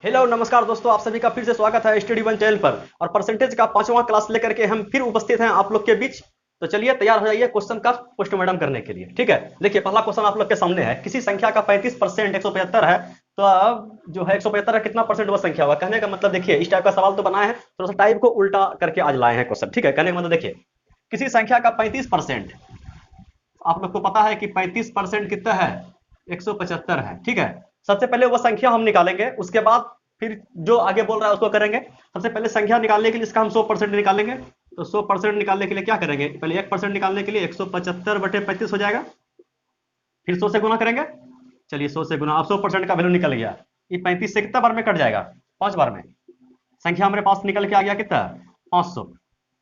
Hello नमस्कार दोस्तों, आप सभी का फिर से स्वागत है स्टडी वन चैनल पर। और परसेंटेज का पांचवा क्लास लेकर के हम फिर उपस्थित हैं आप लोग के बीच। तो चलिए तैयार हो जाइए क्वेश्चन का पोस्टमार्टम करने के लिए। ठीक है, देखिए पहला क्वेश्चन आप लोग के सामने है। किसी संख्या का 35% 175 है, तो अब जो है 175 का कितना परसेंट वह संख्या हुआ। कहने का मतलब देखिए इस टाइप का सवाल तो बनाए हैं, थोड़ा सा टाइप को उल्टा करके आज लाए हैं क्वेश्चन। ठीक है, कहने का मतलब देखिए किसी संख्या का 35%, आप लोग को पता है कि 35% कितना है, 175 है। ठीक है, सबसे पहले वह संख्या हम निकालेंगे, उसके बाद फिर जो आगे बोल रहा है उसको करेंगे। सबसे पहले संख्या निकालने के लिए इसका हम 100% निकालेंगे। तो 100% निकालने के लिए क्या करेंगे, पहले 1% निकालने के लिए 175/35 हो जाएगा। फिर 100 से गुना करेंगे। चलिए 100 से गुना, अब 100% का वैल्यू निकल गया। ये 35 से कितना बार में कट जाएगा, 5 बार में। संख्या हमारे पास निकल के आ गया कितना, 500।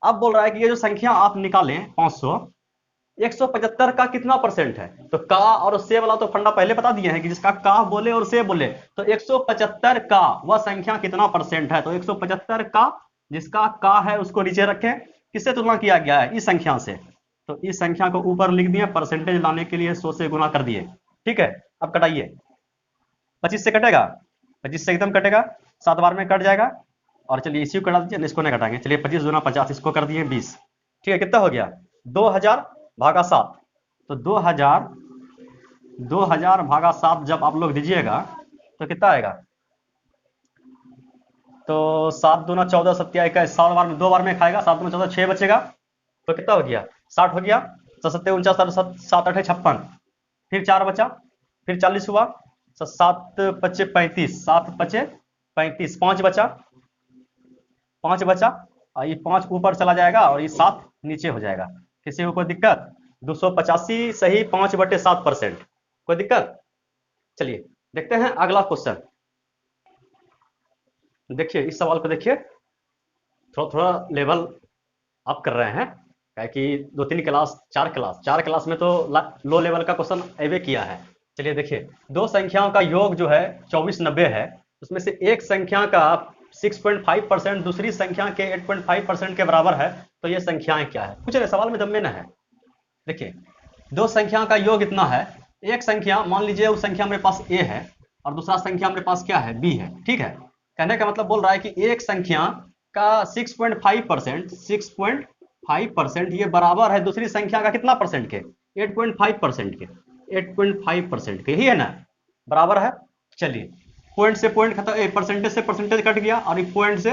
अब बोल रहा है कि ये जो संख्या आप निकालें 500, 175 का कितना परसेंट है। तो का और से वाला तो फंडा पहले बता दिए हैं कि जिसका का बोले और से बोले, तो 175 का वह संख्या कितना परसेंट है। तो 175 का जिसका का है उसको नीचे रखें। किससे तुलना किया गया है, इस संख्या से। तो इस संख्या को ऊपर लिख दिए, परसेंटेज लाने के लिए 100 से गुना कर दिए। ठीक है, अब कटाइए। 25 से कटेगा, 25 से एकदम कटेगा, 7 बार में कट जाएगा। और चलिए इसी को कटा दीजिए, इसको नहीं कटाएंगे। चलिए 25 दूना 50, इसको कर दिए 20। ठीक है, कितना हो गया, 2000 भागा 7। तो 2000 भागा 7 जब आप लोग दीजिएगा तो कितना आएगा। तो 7 दूना 14, सत्या 21, 7 बार में 2 बार में खाएगा, 7 दूना 14, 6 बचेगा। तो कितना हो गया, 60 हो गया। तो 7 49, 7 8 56, फिर 4 बचा, फिर 40 हुआ। 7 पचे 35, 7 पचे 35, 5 बचा, 5 बचा। और ये 5 ऊपर चला जाएगा और ये 7 नीचे हो जाएगा। किसी को कोई दिक्कत, 285 सही 5/7%। कोई दिक्कत। चलिए देखते हैं अगला क्वेश्चन। देखिए इस सवाल को देखिए, थोड़ा थोड़ा लेवल अप कर रहे हैं, क्या कि 2-3 क्लास, 4 क्लास में तो लो लेवल का क्वेश्चन अवे किया है। चलिए देखिए, दो संख्याओं का योग जो है 2490 है, उसमें से एक संख्या का 6.5% दूसरी संख्या के 8.5% के बराबर है। तो ये संख्याएं क्या है, कुछ नहीं, सवाल में दम में न है। देखिए दो संख्या का योग इतना है। एक संख्या मान लीजिए उस संख्या मेरे पास a है और दूसरा संख्या मेरे पास क्या है, b है। ठीक है, कहने का मतलब बोल रहा है कि एक संख्या का 6.5%, 6.5% ये बराबर है दूसरी संख्या का कितना परसेंट के, 8.5% के, 8.5% के, यही है ना, बराबर है। चलिए पॉइंट से पॉइंट खत्म, परसेंटेज से परसेंटेज कट गया और ये पॉइंट से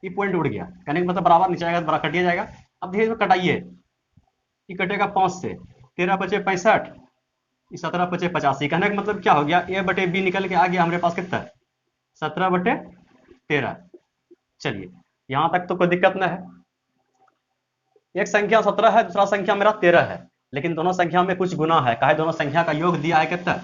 ये पॉइंट उड़ गया। कहने का मतलब बराबर नीचे आएगा, बराबर कटिए जाएगा। अब धीरे धीरे कटाइए, ये कटेगा 5 से, 13 बचे 65, 17 बचे 85। कहने का मतलब क्या हो गया, a बटे बी निकल के आ गया हमारे पास कितना, 17/13। चलिए यहां तक तो कोई दिक्कत ना है। एक संख्या 17 है, दूसरा संख्या मेरा 13 है, लेकिन दोनों संख्या में कुछ गुना है। कहा दोनों संख्या का योग दिया है कितना,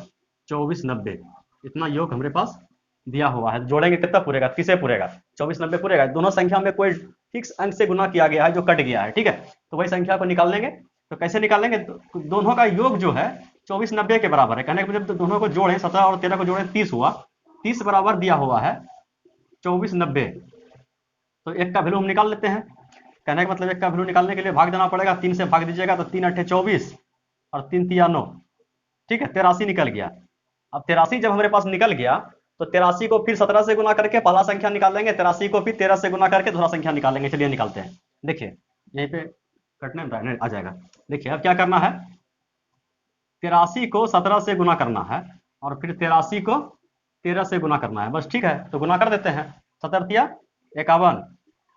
2490। इतना योग हमारे पास दिया हुआ है। जोड़ेंगे कितना पूरेगा, 30 से पूरेगा, 2490 पूरेगा। दोनों संख्या में कोई फिक्स अंक से गुना किया गया है जो कट गया है। ठीक है, तो वही संख्या को निकाल लेंगे। तो कैसे निकालेंगे, दोनों का योग जो है 2490 के बराबर है। कहने का मतलब दोनों को जोड़ें, 17 और 13 को जोड़ें, 30 हुआ। 30 बराबर दिया हुआ है 2490। तो एक का वैल्यू हम निकाल लेते हैं। कहने का मतलब एक का वैल्यू निकालने के लिए भाग देना पड़ेगा, 3 से भाग दीजिएगा तो 3 अट्ठे 24 और 3 तिया 9। ठीक है, 83 निकल गया। अब 83 जब हमारे पास निकल गया तो 83 को फिर 17 से गुना करके पहला संख्या निकालेंगे, 83 को फिर 13 से गुना करके दूसरा संख्या निकालेंगे। चलिए निकालते हैं। देखिए यहीं पे कटने में आ जाएगा। देखिए अब क्या करना है, 83 को 17 से गुना करना है और फिर 83 को 13 से गुना करना है, बस। ठीक है, तो गुना कर देते हैं। 17 तिया 51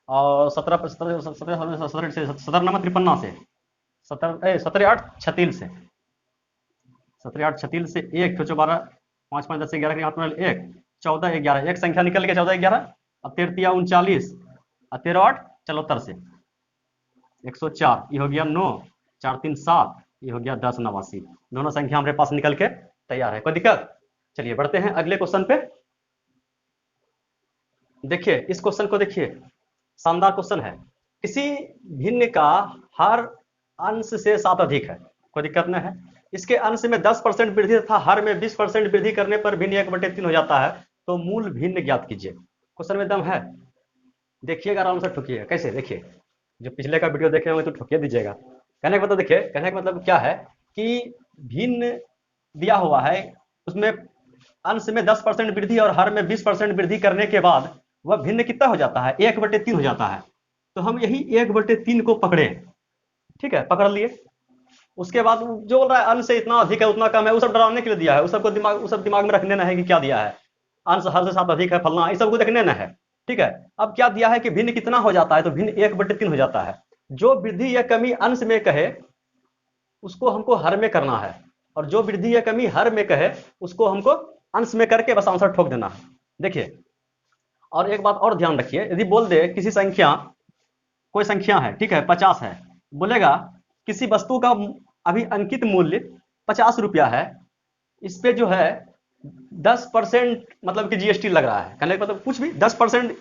और 17 17 नंबर 53 से, 17 8 36 से, 17 8 36 से एक, 12 5 5 10 11 के हाथ में 1, 14 11, एक संख्या निकल गया 14 11। अब 13 तिया 39 और 13 8 74 से 104, ये हो गया 9, 4 3 7, ये हो गया 10 89। दोनों संख्या हमारे पास निकल के तैयार है, कोई दिक्कत। चलिए बढ़ते हैं अगले क्वेश्चन पे। देखिए इस क्वेश्चन को देखिए, शानदार क्वेश्चन है। किसी भिन्न का हर अंश से 7 अधिक है, कोई दिक्कत नहीं है। इसके अंश में 10% वृद्धि तथा हर में 20% वृद्धि करने पर भिन्न 1/3 हो जाता है। तो मूल भिन्न ज्ञात कीजिए। क्वेश्चन में दम है, देखिएगा आराम से, ठोकिएगा। कैसे, देखिए जो पिछले का वीडियो देखे होंगे तो ठोकिए दीजिएगा। कहने का मतलब देखिए, कहने का मतलब क्या है कि भिन्न दिया हुआ है, उसमें अंश में 10% वृद्धि और हर में 20% वृद्धि करने के बाद वह भिन्न कितना हो जाता है, 1/3 हो जाता है। तो हम यही 1/3 को पकड़े, ठीक है, पकड़ लिए। उसके बाद जो बोल रहा है अंश से इतना अधिक है उतना कम है, वो सब डराने के लिए दिया है, उस सब दिमाग में रखने ना है कि क्या दिया है, अंश हर से 7 अधिक है फलना, इस सबको देखने ना है, ठीक है। अब क्या दिया है कि भिन्न कितना हो जाता है, तो भिन्न 1/3 हो जाता है। जो वृद्धि या कमी अंश में कहे उसको हमको हर में करना है, और जो वृद्धि या कमी हर में कहे उसको हमको अंश में करके बस आंसर ठोक देना है। देखिए, और एक बात और ध्यान रखिए, यदि बोल दे किसी संख्या, कोई संख्या है, ठीक है, 50 है, बोलेगा किसी वस्तु का अभी अंकित मूल्य 50 रुपया है, इस पे जो है 10% मतलब कि जीएसटी लग रहा है, कहने का मतलब कुछ भी 10%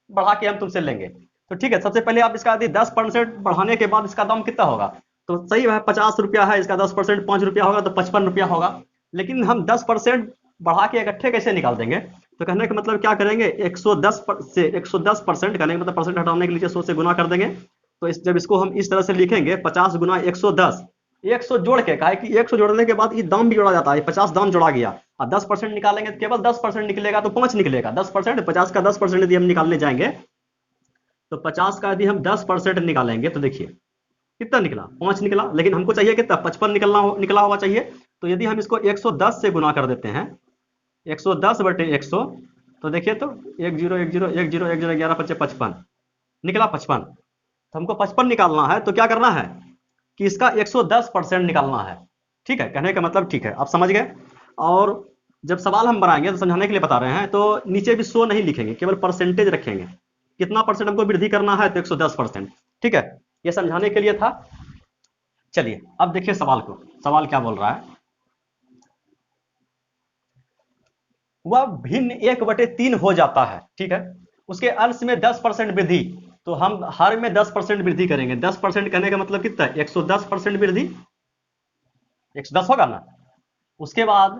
बढ़ा के हम तुमसे लेंगे। तो ठीक है, सबसे पहले आप इसका यदि 10% बढ़ाने के बाद इसका दाम कितना होगा, तो सही है 50 रुपया है, इसका 10% 5 रुपया होगा तो 55 रुपया होगा। लेकिन हम 10% बढ़ा के इकट्ठे कैसे निकाल देंगे, तो कहने का मतलब क्या करेंगे, 110 से 110% कहने का मतलब परसेंट हटाने के लिए 100 से गुना कर देंगे। तो जब इसको हम इस तरह से लिखेंगे 50 गुना 110, 100 जोड़ के, कहा कि 100 जोड़ने के बाद ये दाम भी जोड़ा जाता है, 50 दाम जोड़ा गया, और 10% निकालेंगे तो केवल 10% निकलेगा, तो 5 निकलेगा। 10%, 50 का 10% यदि हम निकालने जाएंगे तो 50 का यदि हम 10% निकालेंगे तो देखिए कितना निकला, 5 निकला। लेकिन हमको चाहिए कितना, 55 निकला हुआ चाहिए। तो यदि हम इसको 110 से गुना कर देते हैं, 110/100, तो देखिए तो 10 10 10 10 11 5 55 निकला 55। तो हमको 55 निकालना है, तो क्या करना है कि इसका 110% निकालना है, ठीक है। कहने का मतलब ठीक है, आप समझ गए। और जब सवाल हम बनाएंगे तो समझाने के लिए बता रहे हैं, तो नीचे भी 100 नहीं लिखेंगे, केवल परसेंटेज रखेंगे, कितना परसेंट हमको वृद्धि करना है, तो 110%, ठीक है। ये समझाने के लिए था। चलिए अब देखिए सवाल को, सवाल क्या बोल रहा है, वह भिन्न 1/3 हो जाता है, ठीक है, उसके अंश में 10% वृद्धि, तो हम हर में 10% वृद्धि करेंगे। 10% कहने का मतलब कितना है, 110% वृद्धि, 110 होगा ना। उसके बाद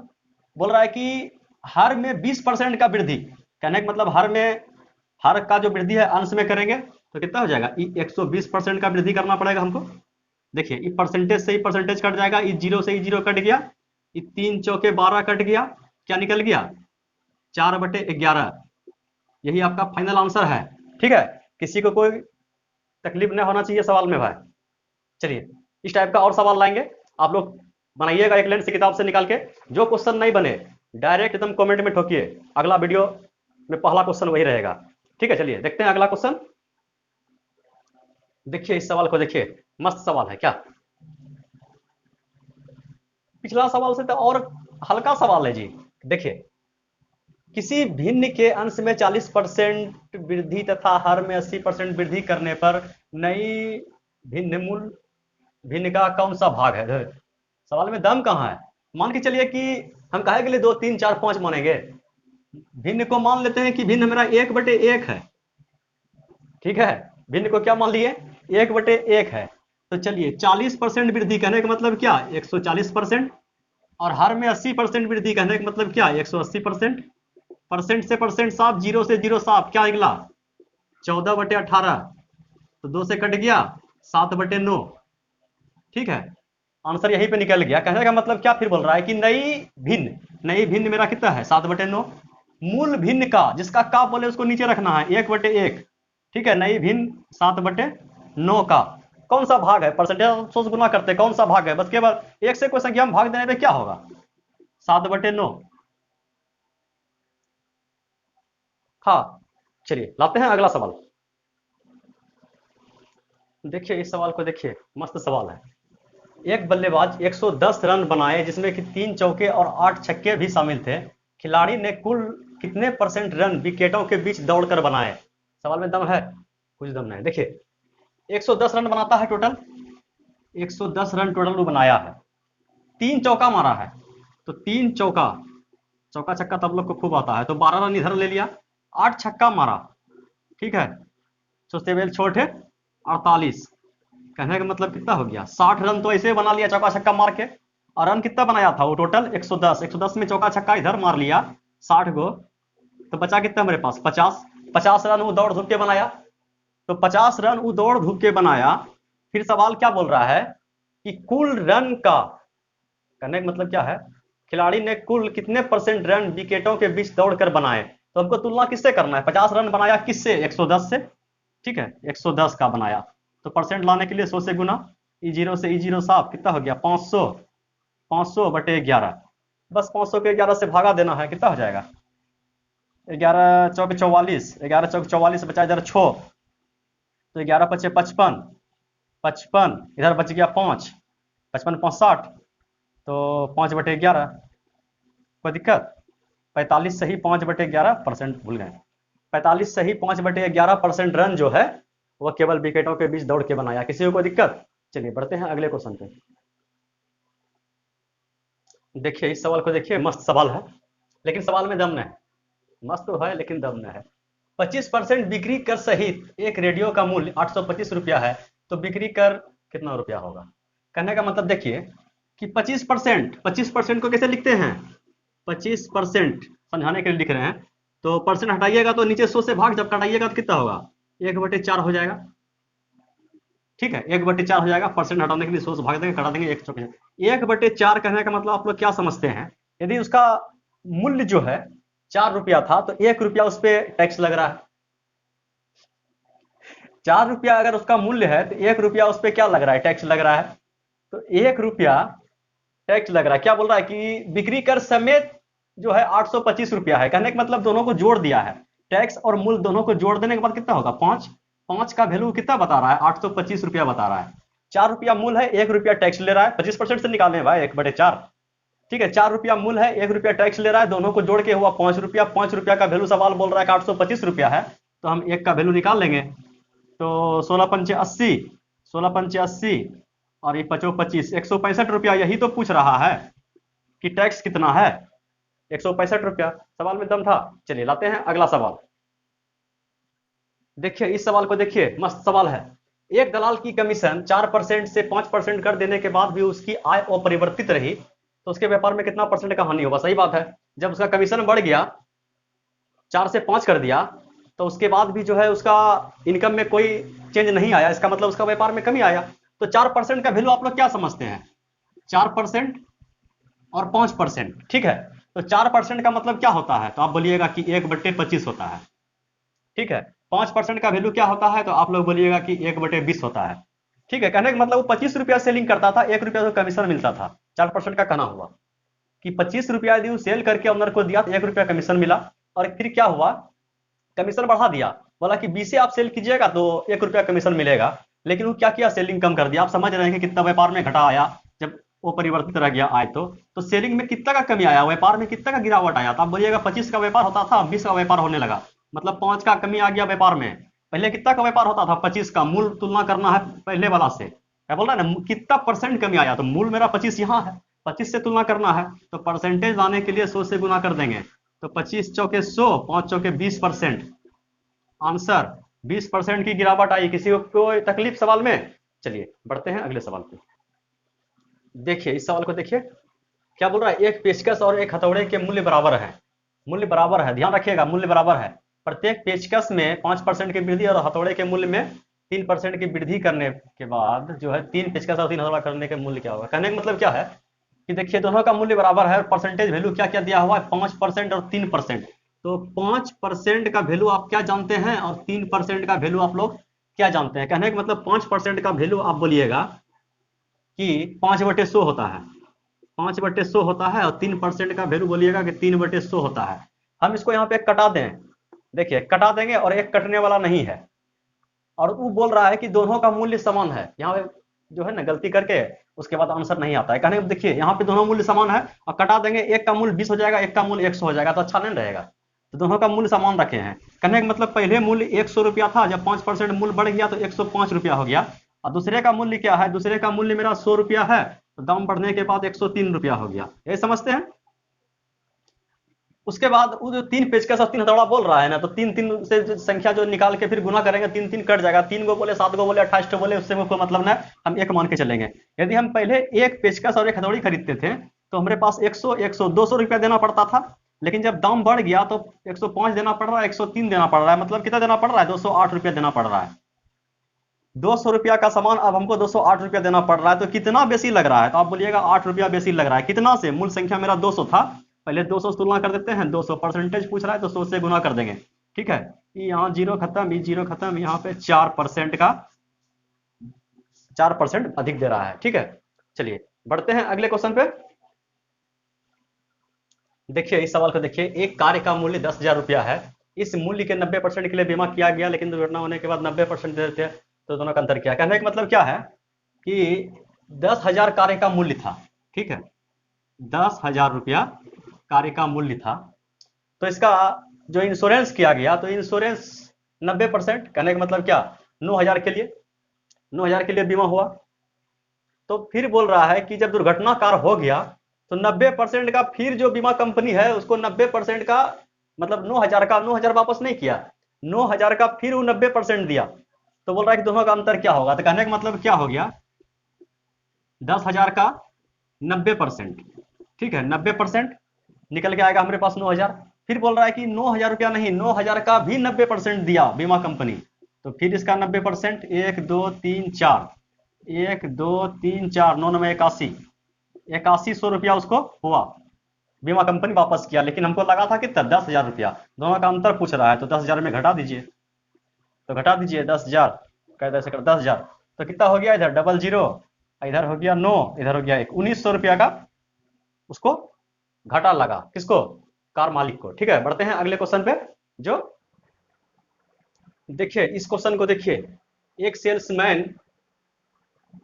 बोल रहा है कि हर में 20% का वृद्धि, कहने का मतलब हर का जो वृद्धि है अंश में करेंगे, तो कितना हो जाएगा, 120% का वृद्धि करना पड़ेगा हमको। देखिए ये परसेंटेज से ही परसेंटेज कट जाएगा, ये जीरो से ही जीरो कट गया, ये 3 चौके 12 कट गया, क्या निकल गया, 4/11। यही आपका फाइनल आंसर है, ठीक है। किसी को कोई तकलीफ नहीं होना चाहिए सवाल में भाई। चलिए इस टाइप का और सवाल लाएंगे, आप लोग बनाइएगा एक लाइन से किताब से निकाल के। जो क्वेश्चन नहीं बने डायरेक्ट एकदम कमेंट में ठोकिए, अगला वीडियो में पहला क्वेश्चन वही रहेगा, ठीक है। चलिए देखते हैं अगला क्वेश्चन। देखिए इस सवाल को देखिए, मस्त सवाल है क्या, पिछला सवाल से तो और हल्का सवाल है जी। देखिए, किसी भिन्न के अंश में 40% वृद्धि तथा हर में 80% वृद्धि करने पर नई भिन्न मूल भिन्न का कौन सा भाग है। सवाल में दम कहाँ है। मान के चलिए कि हम कहे के लिए 2 3 4 5 मानेंगे, भिन्न को मान लेते हैं कि भिन्न मेरा 1/1 है, ठीक है। भिन्न को क्या मान लिए, 1/1 है। तो चलिए 40% वृद्धि कहने का मतलब क्या, 140%, और हर में 80% वृद्धि कहने का मतलब क्या, 180%। परसेंट से परसेंट साफ, जीरो से जीरो साफ, क्या निकला, 14/18। तो 2 से कट गया, 7/9, ठीक है। आंसर यहीं पे निकल गया। कहने का मतलब क्या फिर बोल रहा है कि नई भिन्न मेरा कितना है, 7/9। मूल भिन्न का, जिसका का बोले उसको नीचे रखना है, 1/1, ठीक है। नई भिन्न 7/9 का कौन सा भाग है, परसेंटेज से गुना करते कौन सा भाग है, बस केवल एक से कोई संख्या में भाग देने पे क्या होगा, 7/9। हाँ चलिए लाते हैं अगला सवाल। देखिए इस सवाल को देखिए, मस्त सवाल है। एक बल्लेबाज 110 रन बनाए जिसमें कि 3 चौके और 8 छक्के भी शामिल थे। खिलाड़ी ने कुल कितने परसेंट रन विकेटों के बीच दौड़कर बनाए। सवाल में दम है, कुछ दम नहीं। देखिए 110 रन बनाता है टोटल, 110 रन टोटल वो बनाया है, 3 चौका मारा है, तो 3 चौका, चौका छक्का तो आप लोग को खूब आता है, तो 12 रन इधर ले लिया, 8 छक्का मारा, ठीक है। सोचते बेल छोटे 48, कहने का मतलब कितना हो गया, 60 रन तो ऐसे बना लिया चौका छक्का मार के। और रन कितना बनाया था वो, टोटल 110, 110 में चौका छक्का इधर मार लिया 60 गो, तो बचा कितना मेरे पास, 50। 50 रन वो दौड़ धूप के बनाया, तो 50 रन वो दौड़ धूप के बनाया। फिर सवाल क्या बोल रहा है कि कुल रन का, कहने का मतलब क्या है, खिलाड़ी ने कुल कितने परसेंट रन विकेटों के बीच दौड़कर बनाए। तो हमको तुलना किससे करना है, 50 रन बनाया किससे, 110 से। ठीक है, 110 का बनाया, तो परसेंट लाने के लिए 100 से गुना, E0 से E0 साफ, कितना हो गया 500, 500 बटे 11, बस 500 के 11 से भागा देना है, कितना हो जाएगा 11 चौक 44, 11 चौक 44 बचा इधर 6, तो 11 पचे 55, 55 इधर बच गया 5, 55 5 60, तो 5 बटे 11, कोई दिक्कत। 45 सही 5 बटे 11% भूल गए, 45 सही 5 बटे 11% रन जो है वह केवल विकेटों के बीच दौड़ के बनाया। किसी को कोई दिक्कत। चलिए बढ़ते हैं अगले क्वेश्चन पे। देखिए इस सवाल को देखिए, मस्त सवाल है लेकिन सवाल में दम नहीं है, मस्त तो है लेकिन दम नहीं है। 25% बिक्री कर सहित एक रेडियो का मूल्य 825 रुपया है, तो बिक्री कर कितना रुपया होगा। कहने का मतलब देखिए कि 25% को कैसे लिखते हैं, 25% समझाने के लिए लिख रहे हैं, तो परसेंट हटाइएगा तो नीचे 100 से भाग जब कटाइएगा तो कितना होगा 1/4 हो जाएगा। ठीक है, 1/4 हो जाएगा, परसेंट हटाने के लिए 100 से भाग देंगे, कटा देंगे 1/4 कहने का मतलब आप लोग क्या समझते हैं, यदि उसका मूल्य जो है 4 रुपया था तो 1 रुपया उस पर टैक्स लग रहा है। 4 रुपया अगर उसका मूल्य है तो 1 रुपया उस पर क्या लग रहा है, टैक्स लग रहा है। तो 1 रुपया टैक्स लग रहा है, क्या बोल रहा है कि बिक्री कर समेत जो है 825 रुपया है। कहने का मतलब दोनों को जोड़ दिया है, टैक्स और मूल्य दोनों को जोड़ देने के बाद कितना होगा 5, 5 का वैल्यू कितना बता रहा है 825 रुपया बता रहा है। 4 रुपया मूल्य है, 1 रुपया टैक्स ले रहा है, 25% से निकाले भाई 1/4। ठीक है, 4 रुपया मूल्य है, 1 रुपया टैक्स ले रहा है, दोनों को जोड़ के हुआ 5 रुपया। 5 रुपया का वैल्यू सवाल बोल रहा है कि 825 रुपया है, तो हम 1 का वैल्यू निकाल लेंगे, तो 16 पंचे 80, 16 पंचे 80 और ये 5 25, 165 रुपया यही तो पूछ रहा है कि टैक्स कितना है, 165 रुपया। सवाल में दम था। चलिए लाते हैं अगला सवाल। देखिए इस सवाल को देखिए, मस्त सवाल है। एक दलाल की कमीशन 4% से 5% कर देने के बाद भी उसकी आय अपरिवर्तित रही, तो उसके व्यापार में कितना परसेंट का हानि होगा। सही बात है, जब उसका कमीशन बढ़ गया 4 से 5 कर दिया तो उसके बाद भी जो है उसका इनकम में कोई चेंज नहीं आया, इसका मतलब उसका व्यापार में कमी आया। तो 4% का वैल्यू आप लोग क्या समझते हैं, 4% और 5%। ठीक है, तो 4% का मतलब क्या होता है, तो आप बोलिएगा कि 1/25 होता है। ठीक है, 5% का वैल्यू क्या होता है, तो आप लोग बोलिएगा कि 1/20 होता है। ठीक है, कहने का मतलब वो 25 रुपया सेलिंग करता था, 1 रुपया तो कमीशन मिलता था। 4% का कहना हुआ कि 25 रुपया यदि सेल करके ऑनर को दिया तो 1 रुपया कमीशन मिला, और फिर क्या हुआ कमीशन बढ़ा दिया, बोला कि 20 से आप सेल कीजिएगा तो 1 रुपया कमीशन मिलेगा, लेकिन वो क्या किया सेलिंग कम कर दिया। आप समझ रहे हैं कि कितना व्यापार में घटा आया जब वो परिवर्तित रह गया आय, तो सेलिंग में कितना का कमी आया, व्यापार में कितना का गिरावट आया। तो आप बोलिएगा 25 का व्यापार होता था 20 का व्यापार होने लगा, मतलब 5 का कमी आ गया व्यापार में। पहले कितना का व्यापार होता था 25 का, मूल तुलना करना है पहले वाला से, क्या बोल रहा है ना, कितना परसेंट कमी आया, तो मूल मेरा 25 यहाँ है, 25 से तुलना करना है, तो परसेंटेज लाने के लिए 100 से गुना कर देंगे, तो 25 चौके 100, 5 चौके 20%, आंसर 20% की गिरावट आई। किसी को कोई तकलीफ सवाल में। चलिए बढ़ते हैं अगले सवाल पे। देखिए इस सवाल को देखिए, क्या बोल रहा है, एक पेचकस और एक हथौड़े के मूल्य बराबर है, मूल्य बराबर है, ध्यान रखिएगा मूल्य बराबर है। प्रत्येक पेचकस में 5% की वृद्धि और हथौड़े के मूल्य में 3% की वृद्धि करने के बाद जो है 3 पेचकस और 3 हथौड़ा करने के मूल्य क्या होगा। कहने का मतलब क्या है कि देखिए दोनों का मूल्य बराबर है, परसेंटेज वैल्यू क्या क्या दिया हुआ है 5% और 3%। तो 5% का वैल्यू आप क्या जानते हैं और 3% का वैल्यू आप लोग क्या जानते हैं। कहने का मतलब 5% का वैल्यू आप बोलिएगा कि 5/100 होता है, 5/100 होता है, और 3% का वैल्यू बोलिएगा कि 3/100 होता है। हम इसको यहाँ पे कटा दें, देखिए कटा देंगे और एक कटने वाला नहीं है, और वो बोल रहा है कि दोनों का मूल्य समान है। यहाँ पे जो है ना गलती करके उसके बाद आंसर नहीं आता है। कहने को देखिए यहाँ पे दोनों मूल्य समान है और कटा देंगे, एक का मूल्य 20 हो जाएगा, एक का मूल्य 100 हो जाएगा, तो अच्छा नहीं रहेगा। तो दोनों का मूल्य समान रखे हैं। कहने का मतलब पहले मूल्य 100 रुपया था, जब 5% मूल्य बढ़ गया तो 105 रुपया हो गया, और दूसरे का मूल्य क्या है, दूसरे का मूल्य मेरा 100 रुपया है, तो दाम बढ़ने के बाद 103 रुपया हो गया। ये समझते हैं। उसके बाद वो जो 3 पेचकस और 3 हथौड़ा बोल रहा है ना, तो 3 से संख्या जो निकाल के फिर गुना करेंगे, 3 कट जाएगा, 3 को बोले 7 को बोले 28 को बोले, उससे कोई मतलब ना, हम एक मान के चलेंगे। यदि हम पहले एक पेचकस और एक हथौड़ी खरीदते थे तो हमारे पास 100 100 200 रुपया देना पड़ता था, लेकिन जब दाम बढ़ गया तो 105 देना पड़ रहा है, 103 देना पड़ रहा है, मतलब कितना देना पड़ रहा है 208 रुपया देना पड़ रहा है। 200 रुपया का सामान अब हमको 208 रुपया देना पड़ रहा है, तो कितना बेसी लग रहा है? तो आप बोलिएगा 8 रुपया बेसी लग रहा है। कितना से? मूल संख्या मेरा 200 था, पहले 200 से तुलना कर देते हैं, 200 परसेंटेज पूछ रहा है तो 100 से गुना कर देंगे। ठीक है, यहाँ जीरो खत्म, ये जीरो खत्म, यहाँ पे 4% का 4% अधिक दे रहा है। ठीक है, चलिए बढ़ते हैं अगले क्वेश्चन पे। देखिए इस सवाल को देखिए, एक कार्य का मूल्य 10,000 रुपया है, इस मूल्य के 90% के लिए बीमा किया गया, लेकिन दुर्घटना होने के बाद 90% दे देते हैं, तो दोनों का अंतर क्या है? कहने का मतलब क्या है कि 10,000 कार्य का मूल्य था। ठीक है, 10,000 रुपया कार्य का मूल्य था, तो इसका जो इंश्योरेंस किया गया, तो इंश्योरेंस 90%, कहने का मतलब क्या, 9,000 के लिए, 9,000 के लिए बीमा हुआ। तो फिर बोल रहा है कि जब दुर्घटना कार हो गया तो 90% का फिर जो बीमा कंपनी है उसको 90% का मतलब 9,000 का 9,000 वापस नहीं किया, 9,000 का फिर वो 90% दिया। तो बोल रहा है कि दोनों का अंतर क्या होगा? तो कहने का मतलब क्या हो गया, 10,000 का 90%, ठीक है, 90% निकल के आएगा हमारे पास 9,000। फिर बोल रहा है कि 9,000 रुपया नहीं, 9,000 का भी 90% दिया बीमा कंपनी, तो फिर इसका 90%, 1 2 3 4, 1 2 3 4, 9 9 81, 8100 रुपया उसको हुआ, बीमा कंपनी वापस किया। लेकिन हमको लगा था कितना, 10,000 रुपया। दोनों का अंतर पूछ रहा है, तो 10,000 में घटा दीजिए, तो घटा दीजिए 10,000, कैसे ऐसे कर 10,000, तो कितना हो गया, इधर डबल जीरो, इधर हो गया 9, इधर हो गया 1, 1,900 रुपया का उसको घाटा लगा, किसको, कार मालिक को। ठीक है, बढ़ते हैं अगले क्वेश्चन पे। जो देखिए इस क्वेश्चन को देखिए, एक सेल्समैन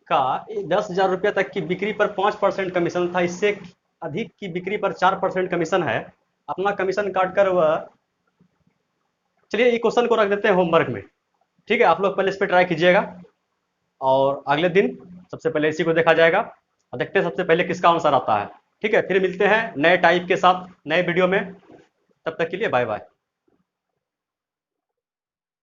का 10,000 रुपया तक की बिक्री पर 5% कमीशन था, इससे अधिक की बिक्री पर 4% कमीशन है, अपना कमीशन काटकर वह, चलिए ये क्वेश्चन को रख देते हैं होमवर्क में। ठीक है, आप लोग पहले इस पर ट्राई कीजिएगा और अगले दिन सबसे पहले इसी को देखा जाएगा और देखते हैं सबसे पहले किसका आंसर आता है। ठीक है, फिर मिलते हैं नए टाइप के साथ नए वीडियो में, तब तक के लिए बाय बाय।